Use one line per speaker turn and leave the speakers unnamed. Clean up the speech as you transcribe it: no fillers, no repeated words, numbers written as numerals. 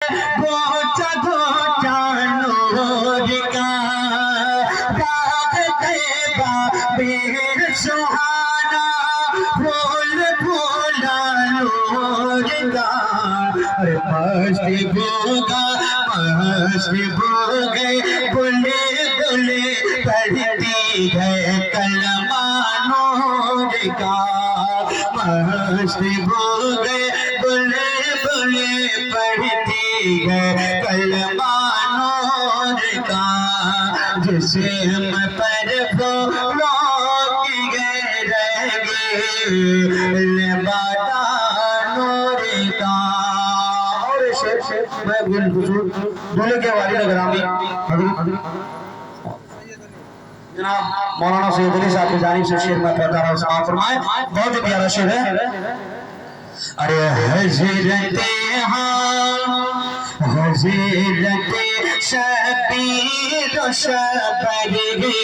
घोचा घोचा नूर का दाग देबा बेर सुहाना फूल फूला नूर का मस्ती भोगे बुले बुले पढ़ती है कलमा नूर का मस्ती भोगे बुले बुले पढ़ती है कलमा नूर का जिस्म पर फूलों की रहेगी लिबादा नूर का। और शेख मैं बोले के वालिद ग्रामी जनाब मौलाना सैयद अली साहब की जानिब से शेर में पढ़ता रहा समाअत फरमाए। बहुत ही प्यारा शेर है। अरे हज़रते हज़रते शबीर शबरी